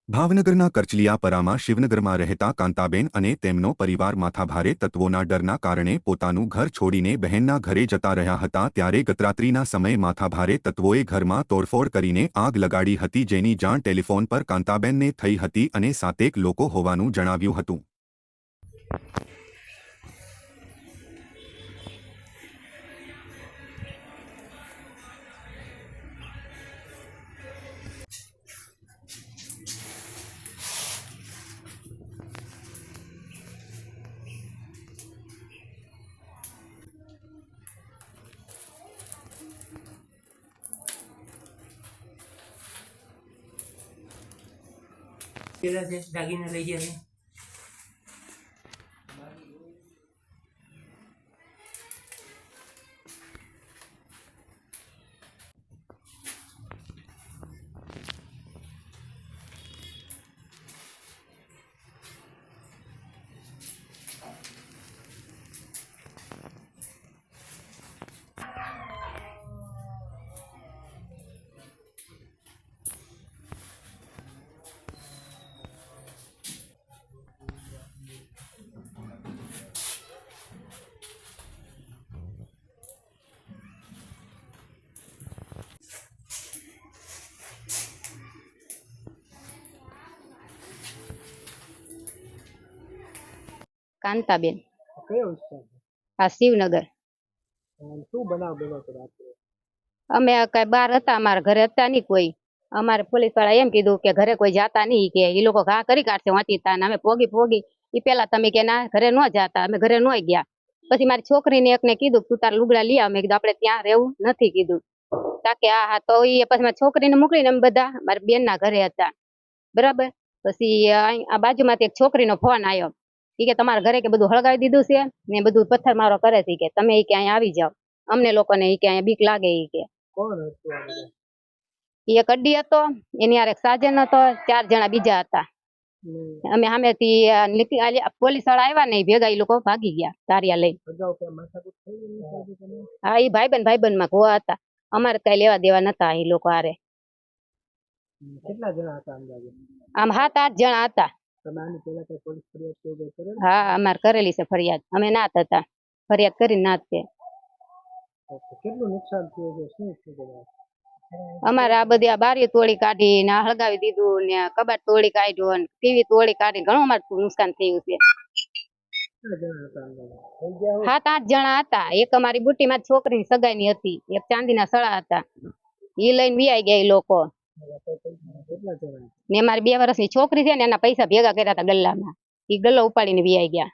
ભાવનગરના કરચલીયાપરામાં શિવનગરમાં રહેતા કાંતાબેન અને તેમનો પરિવાર માથાભારે તત્વોના ડરના કારણે પોતાનું ઘર છોડીને બહેનના ઘરે જતા રહ્યા હતા ત્યારે ગતરાત્રિના સમયે માથાભારે તત્વોએ ઘરમાં તોડફોડ કરીને આગ લગાડી હતી જેની જાણ ટેલિફોન પર કાંતાબેનને થઈ હતી અને 7 લોકો હોવાનું જણાવ્યું હતું। પેલા જે દાગીના લઈ ગયા છે કાંતાબેન કયો વિસ્તાર આ શિવનગર। શું બનાવ બન્યો હતો રાત્રે? અમે કઈ બહાર હતા, અમારા ઘરે હતા નહીં કોઈ। અમારે પોલીસ વાળા એમ કીધું કે ઘરે કોઈ જાતા નહીં, કે એ લોકો ઘા કરી કાઢશે વાંચીતા ને અમે પોગી એ પેલા તમે કે ના ઘરે ન જાતા, અમે ઘરે ન ગયા। પછી મારી છોકરીને એકને કીધું તું તાર લુગડા લઈ આવ, મેં કીધું આપણે ત્યાં રહેવું નથી કીધું। તાકે હા તો એ પછી મારી છોકરીને મોકલીને અમે બધા મારી બેનના ઘરે હતા બરાબર। પછી આ બાજુમાંથી એક છોકરીનો ફોન આવ્યો કે તમારા ઘરે કે બધું હળગાવી દીધું છે ને બધું પથ્થરમારો કરે છે કે તમે કે અહીંયા આવી જાવ, અમને લોકોને કે અહીંયા બીક લાગે કે। કોણ હતું આ બધા? એક અડ્ડી હતો, એની હારે એક સાજન હતો, 4 જણા બીજા હતા। અમે સામેથી પોલીસ વાળા આવ્યા ને ભેગા એ લોકો ભાગી ગયા તારિયા લઈ। અગાઉ કે માથાકૂટ થઈ ગઈ હતી તમે? હા એ ભાઈબંધ માં ગોવા હતા, અમારે કઈ લેવા દેવા નતા એ લોકો હારે। કેટલા જણા હતા અંદાજે? આમ 7-8 જણા હતા। તમે આની પહેલા કઈ પોલીસ ફરિયાદ કે એવું કઈ કરેલી? હા અમારે કરેલી છે ફરિયાદ, અમે નાત હતા, ફરિયાદ કરી નાત છે। કેટલું નુકસાન થયું છે, શું છે બધા? અમારે આ બધી આ બારી તોડી કાઢી ને હળગાવી દીધું ને કબાટ તોડી કાઢ્યું ને ટીવી તોડી કાઢી ઘણું અમારે નુકસાન થયું છે। કેટલા જણા હતા અંદાજે? થઈ ગયા હોય? 7-8 જણા હતા। એક અમારી બુટી માં છોકરીની સગાઈની હતી, એક ચાંદીના સળા હતા, એ લઈને વિયાઈ ગયા એ લોકો। કેટલા જણા? ને મારી 2 વર્ષની છોકરી છે ને એના પૈસા ભેગા કર્યા હતા ગલ્લામાં, એ ગલ્લો ઉપાડીને વિયાઈ ગયા।